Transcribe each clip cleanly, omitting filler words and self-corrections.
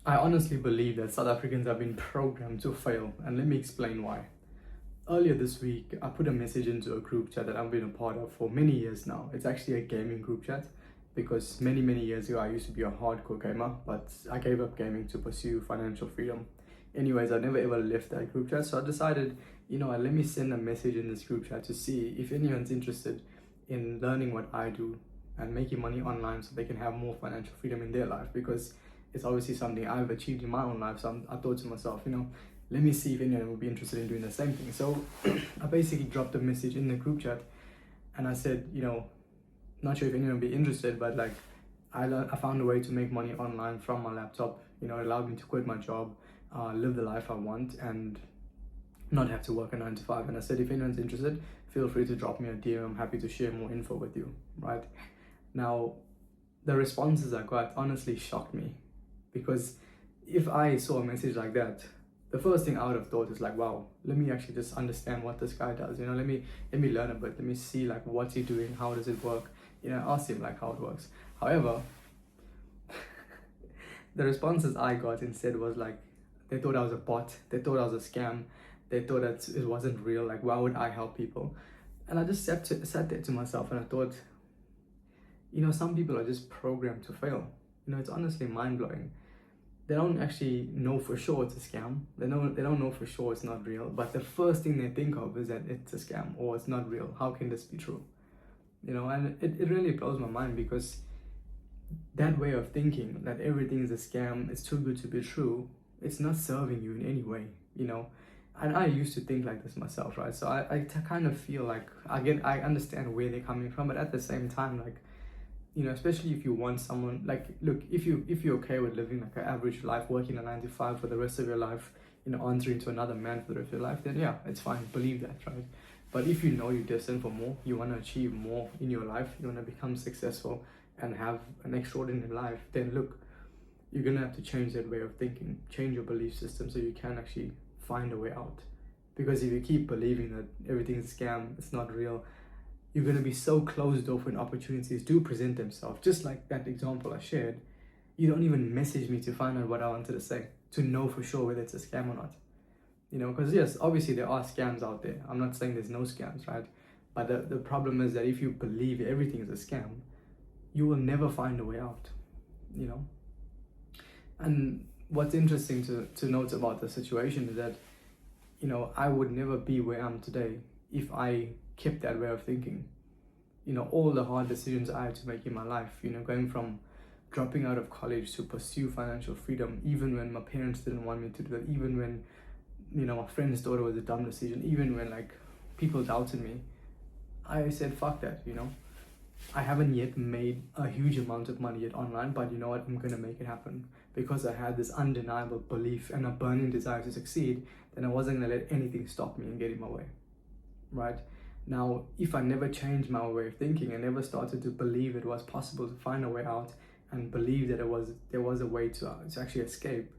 I honestly believe that South Africans have been programmed to fail, and let me explain why. Earlier this week, I put a message into a group chat that I've been a part of for many years now. It's actually a gaming group chat because many years ago I used to be a hardcore gamer, but I gave up gaming to pursue financial freedom. Anyways, I never ever left that group chat, so I decided, let me send a message in this group chat to see if anyone's interested in learning what I do and making money online so they can have more financial freedom in their life, because it's obviously something I've achieved in my own life. So I thought to myself, let me see if anyone would be interested in doing the same thing. So I basically dropped a message in the group chat and I said, not sure if anyone would be interested, but like I found a way to make money online from my laptop. It allowed me to quit my job, live the life I want, and not have to work a 9 to 5. And I said, if anyone's interested, feel free to drop me a DM. I'm happy to share more info with you, right? Now, the responses I got honestly shocked me, because if I saw a message like that, the first thing I would have thought is like, wow, let me actually just understand what this guy does. Let me learn a bit. Let me see like what's he doing, how does it work. Ask him like how it works. However, the responses I got instead was like, they thought I was a bot. They thought I was a scam. They thought that it wasn't real. Like, why would I help people? And I just sat there to myself and I thought, some people are just programmed to fail. It's honestly mind blowing. They don't actually know for sure it's a scam. They don't know for sure it's not real. But the first thing they think of is that it's a scam or it's not real. How can this be true? And it really blows my mind, because that way of thinking that everything is a scam, it's too good to be true, it's not serving you in any way. And I used to think like this myself, right? So I kind of feel like I understand where they're coming from, but at the same time, like, especially if you want someone, like, look, if you're okay with living like an average life, working a 9 to 5 for the rest of your life, answering to another man for the rest of your life, then yeah, it's fine, believe that, right? But if you're destined for more, you want to achieve more in your life, you want to become successful and have an extraordinary life, then look, you're gonna have to change that way of thinking, change your belief system so you can actually find a way out. Because if you keep believing that everything's a scam, it's not real, you're going to be so closed off when opportunities do present themselves. Just like that example I shared, you don't even message me to find out what I wanted to say, to know for sure whether it's a scam or not. Because yes, obviously there are scams out there. I'm not saying there's no scams, right? But the problem is that if you believe everything is a scam, you will never find a way out, you know? And what's interesting to note about the situation is that, I would never be where I am today if I kept that way of thinking. All the hard decisions I had to make in my life, going from dropping out of college to pursue financial freedom, even when my parents didn't want me to do that, even when, my friends thought it was a dumb decision, even when like people doubted me, I said, fuck that, I haven't yet made a huge amount of money yet online, but you know what, I'm gonna make it happen. Because I had this undeniable belief and a burning desire to succeed, then I wasn't gonna let anything stop me and get in my way, right? Now, if I never changed my way of thinking and never started to believe it was possible to find a way out and believe that there was a way to actually escape,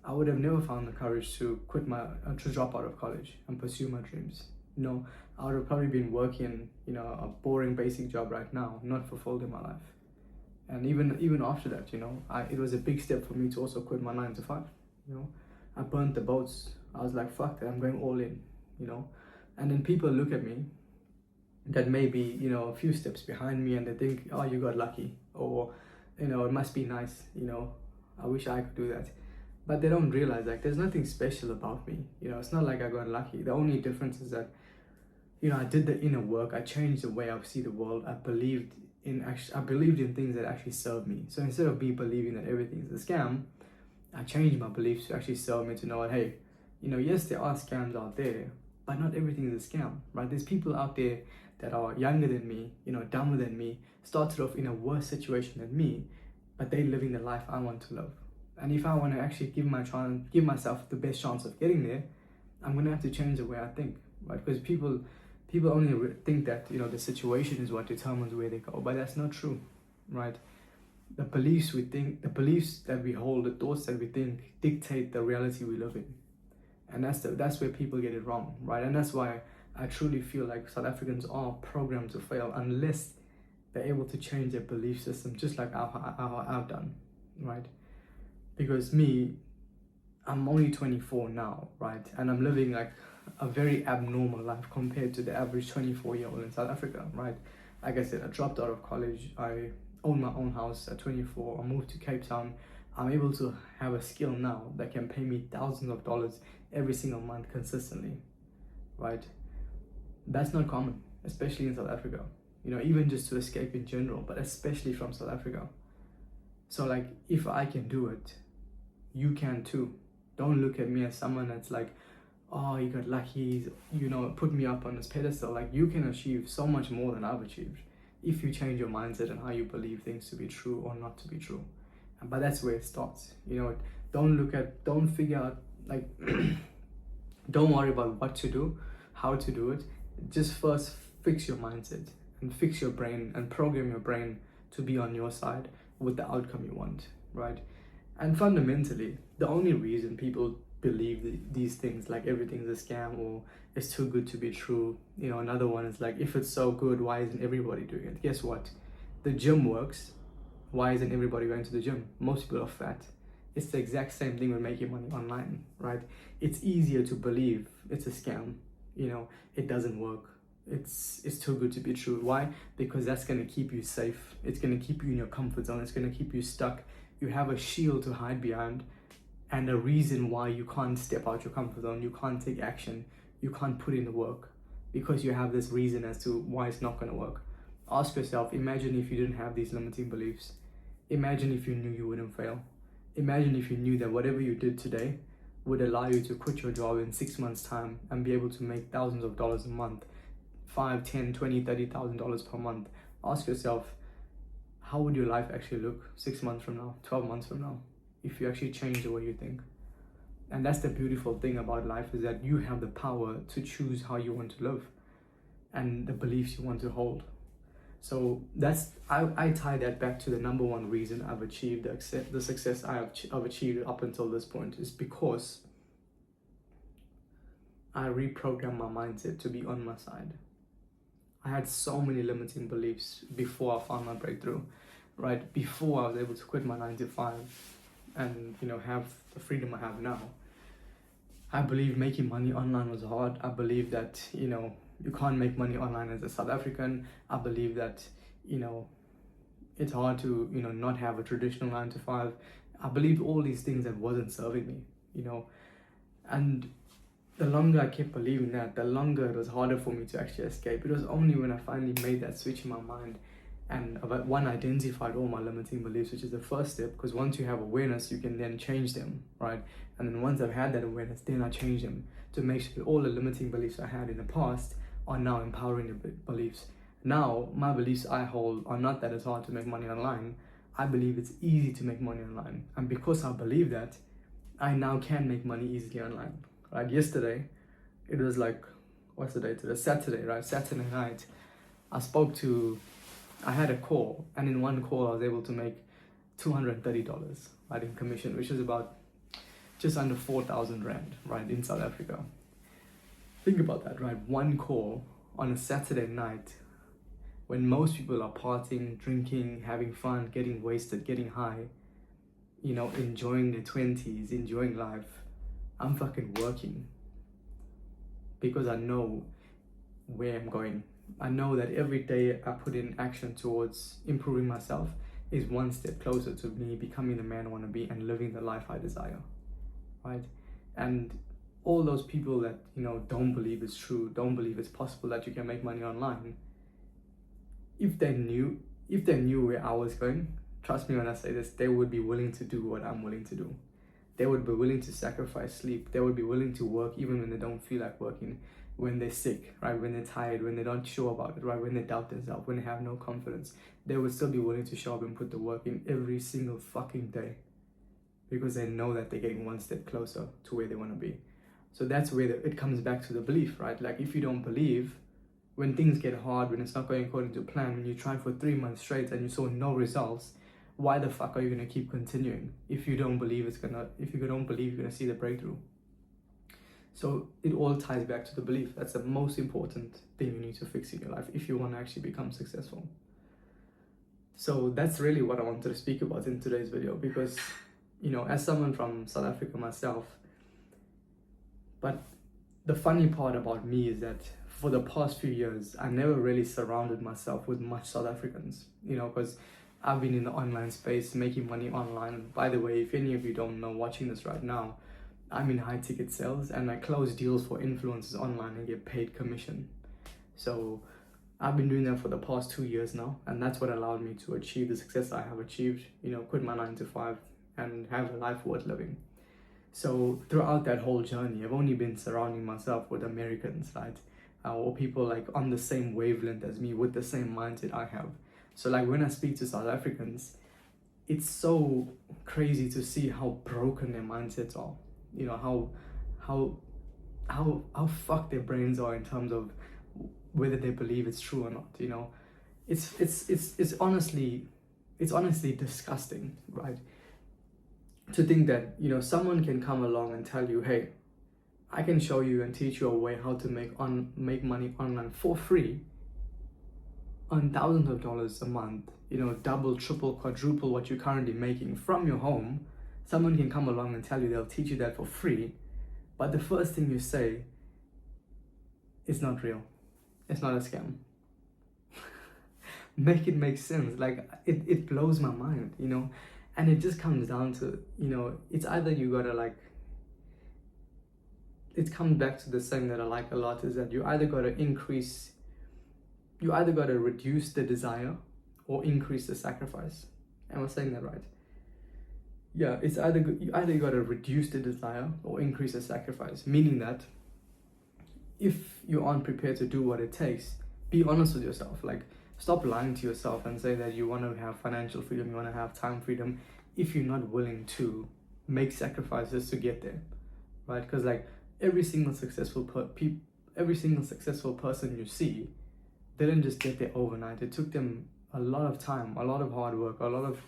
I would have never found the courage to to drop out of college and pursue my dreams. I would have probably been working, a boring basic job right now, not fulfilled in my life. And even after that, it was a big step for me to also quit my 9 to 5. I burnt the boats. I was like, fuck that, I'm going all in. And then people look at me that may be, a few steps behind me, and they think, oh, you got lucky, or, it must be nice, I wish I could do that. But they don't realize, like, there's nothing special about me. It's not like I got lucky. The only difference is that, I did the inner work. I changed the way I see the world. I believed in things that actually serve me. So instead of me believing that everything is a scam, I changed my beliefs to actually serve me, to know that, hey, yes, there are scams out there, but not everything is a scam, right? There's people out there that are younger than me, dumber than me, started off in a worse situation than me, but they're living the life I want to live. And if I want to actually give myself the best chance of getting there, I'm gonna have to change the way I think, right? Because people only think that the situation is what determines where they go, but that's not true, right? The beliefs that we hold, the thoughts that we think, dictate the reality we live in, and that's where people get it wrong, right? And that's why I truly feel like South Africans are programmed to fail unless they're able to change their belief system, just like how I've done, right? Because me, I'm only 24 now, right? And I'm living like a very abnormal life compared to the average 24-year-old in South Africa, right? Like I said, I dropped out of college. I own my own house at 24. I moved to Cape Town. I'm able to have a skill now that can pay me thousands of dollars every single month consistently, right? That's not common, especially in South Africa. You know, even just to escape in general, but especially from South Africa. So like, if I can do it, you can too. Don't look at me as someone that's like, oh, you got lucky, you know, put me up on this pedestal. Like, you can achieve so much more than I've achieved if you change your mindset and how you believe things to be true or not to be true. But that's where it starts. You know, don't figure out, like, don't worry about what to do, how to do it. Just first fix your mindset and fix your brain and program your brain to be on your side with the outcome you want, right? And fundamentally, the only reason people believe these things, like everything's a scam or it's too good to be true, you know, another one is like, if it's so good, why isn't everybody doing it? Guess what? The gym works. Why isn't everybody going to the gym? Most people are fat. It's the exact same thing with making money online, right? It's easier to believe it's a scam, you know, it doesn't work. It's too good to be true. Why? Because that's going to keep you safe. It's going to keep you in your comfort zone. It's going to keep you stuck. You have a shield to hide behind and a reason why you can't step out your comfort zone. You can't take action. You can't put in the work because you have this reason as to why it's not going to work. Ask yourself, imagine if you didn't have these limiting beliefs. Imagine if you knew you wouldn't fail. Imagine if you knew that whatever you did today would allow you to quit your job in 6 months' time and be able to make thousands of dollars a month, 5, 10, 20, $30,000 per month. Ask yourself, how would your life actually look 6 months from now, 12 months from now, if you actually change the way you think? And that's the beautiful thing about life, is that you have the power to choose how you want to live and the beliefs you want to hold. So that's, I tie that back to the number one reason I've achieved the success I've achieved up until this point, is because I reprogrammed my mindset to be on my side. I had so many limiting beliefs before I found my breakthrough, right? Before I was able to quit my 9 to 5 and, you know, have the freedom I have now. I believe making money online was hard. I believe that, you know, you can't make money online as a South African. I believe that, you know, it's hard to, you know, not have a traditional 9 to 5. I believed all these things that wasn't serving me, you know, and the longer I kept believing that, the longer it was harder for me to actually escape. It was only when I finally made that switch in my mind and identified all my limiting beliefs, which is the first step, because once you have awareness, you can then change them, right? And then once I've had that awareness, then I change them to make sure that all the limiting beliefs I had in the past are now empowering beliefs. Now, my beliefs I hold are not that it's hard to make money online. I believe it's easy to make money online. And because I believe that, I now can make money easily online. Right, yesterday, it was like, what's the day today? Saturday, right? Saturday night, I had a call, and in one call, I was able to make $230, right, in commission, which is about just under 4,000 Rand, right, in South Africa. Think about that, right? One call on a Saturday night when most people are partying, drinking, having fun, getting wasted, getting high, you know, enjoying their 20s, enjoying life. I'm fucking working because I know where I'm going. I know that every day I put in action towards improving myself is one step closer to me becoming the man I want to be and living the life I desire, right? And all those people that, you know, don't believe it's true, don't believe it's possible that you can make money online, if they knew where I was going, trust me when I say this, they would be willing to do what I'm willing to do. They would be willing to sacrifice sleep. They would be willing to work even when they don't feel like working, when they're sick, right? When they're tired, when they're not sure about it, right? When they doubt themselves, when they have no confidence. They would still be willing to show up and put the work in every single fucking day because they know that they're getting one step closer to where they want to be. So that's where it comes back to the belief, right? Like, if you don't believe, when things get hard, when it's not going according to plan, when you try for 3 months straight and you saw no results, why the fuck are you gonna keep continuing if you don't believe you're gonna see the breakthrough? So it all ties back to the belief. That's the most important thing you need to fix in your life if you want to actually become successful. So that's really what I wanted to speak about in today's video, because you know, as someone from South Africa myself. But the funny part about me is that for the past few years, I never really surrounded myself with much South Africans, you know, because I've been in the online space, making money online. By the way, if any of you don't know, watching this right now, I'm in high ticket sales and I close deals for influencers online and get paid commission. So I've been doing that for the past 2 years now, and that's what allowed me to achieve the success I have achieved, you know, quit my 9 to 5 and have a life worth living. So throughout that whole journey, I've only been surrounding myself with Americans, right? Or people like on the same wavelength as me with the same mindset I have. So like when I speak to South Africans, it's so crazy to see how broken their mindsets are. You know, how fucked their brains are in terms of whether they believe it's true or not. You know, it's honestly disgusting, right? To think that, you know, someone can come along and tell you, hey, I can show you and teach you a way how to make money online for free, on thousands of dollars a month, you know, double, triple, quadruple what you're currently making from your home. Someone can come along and tell you they'll teach you that for free, but the first thing you say is not real. It's not a scam. Make it make sense. Like it blows my mind, you know. And it just comes down to, you know, it's either you gotta like, it comes back to the saying that I like a lot, is that you either gotta reduce the desire or increase the sacrifice. Am I saying that right? Yeah, it's you either gotta reduce the desire or increase the sacrifice, meaning that if you aren't prepared to do what it takes, be honest with yourself. Like, stop lying to yourself and say that you want to have financial freedom, you want to have time freedom, if you're not willing to make sacrifices to get there, right? Because like every single successful person you see didn't just get there overnight. It took them a lot of time, a lot of hard work, a lot of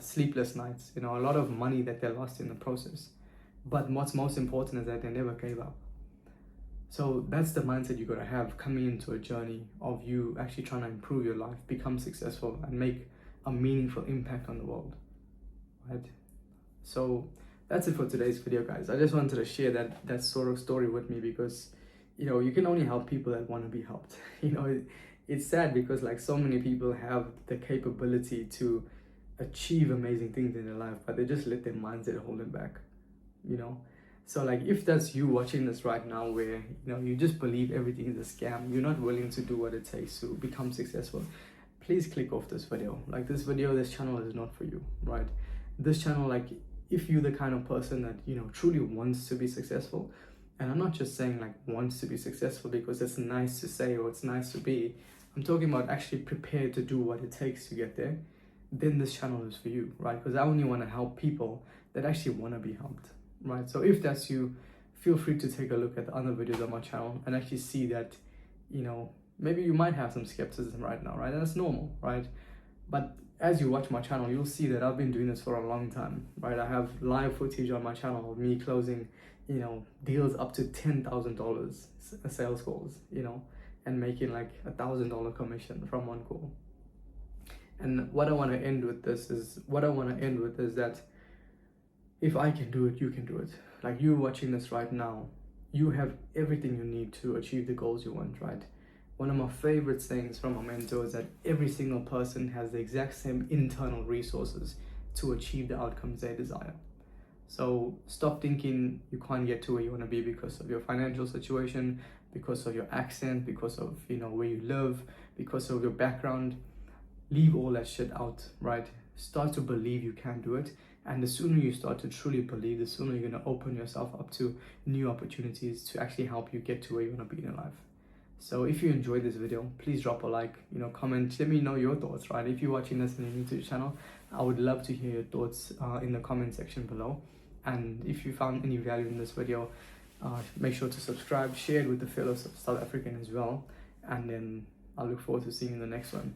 sleepless nights, you know, a lot of money that they lost in the process. But what's most important is that they never gave up. So that's the mindset you gotta have coming into a journey of you actually trying to improve your life, become successful, and make a meaningful impact on the world, right? So that's it for today's video, guys. I just wanted to share that sort of story with me because, you know, you can only help people that want to be helped. You know, it's sad because like so many people have the capability to achieve amazing things in their life, but they just let their mindset hold them back, you know. So like if that's you watching this right now, where, you know, you just believe everything is a scam, you're not willing to do what it takes to become successful, please click off this video. Like this channel is not for you, right? This channel, like if you're the kind of person that, you know, truly wants to be successful, and I'm not just saying like wants to be successful because it's nice to say or it's nice to be, I'm talking about actually prepared to do what it takes to get there, then this channel is for you, right? Because I only want to help people that actually want to be helped, right? So if that's you, feel free to take a look at the other videos on my channel and actually see that, you know, maybe you might have some skepticism right now, right? And that's normal, right? But as you watch my channel, you'll see that I've been doing this for a long time, right? I have live footage on my channel of me closing, you know, deals up to $10,000 sales calls, you know, and making like $1,000 commission from one call. And what I want to end with is that if I can do it, you can do it. Like you watching this right now, you have everything you need to achieve the goals you want, right? One of my favorite sayings from a mentor is that every single person has the exact same internal resources to achieve the outcomes they desire. So stop thinking you can't get to where you want to be because of your financial situation, because of your accent, because of, you know, where you live, because of your background. Leave all that shit out, right? Start to believe you can do it. And the sooner you start to truly believe, the sooner you're going to open yourself up to new opportunities to actually help you get to where you want to be in your life. So if you enjoyed this video, please drop a like, you know, comment, let me know your thoughts, right? If you're watching this and you're new to the channel, I would love to hear your thoughts in the comment section below. And if you found any value in this video, make sure to subscribe, share it with the fellow South African as well. And then I look forward to seeing you in the next one.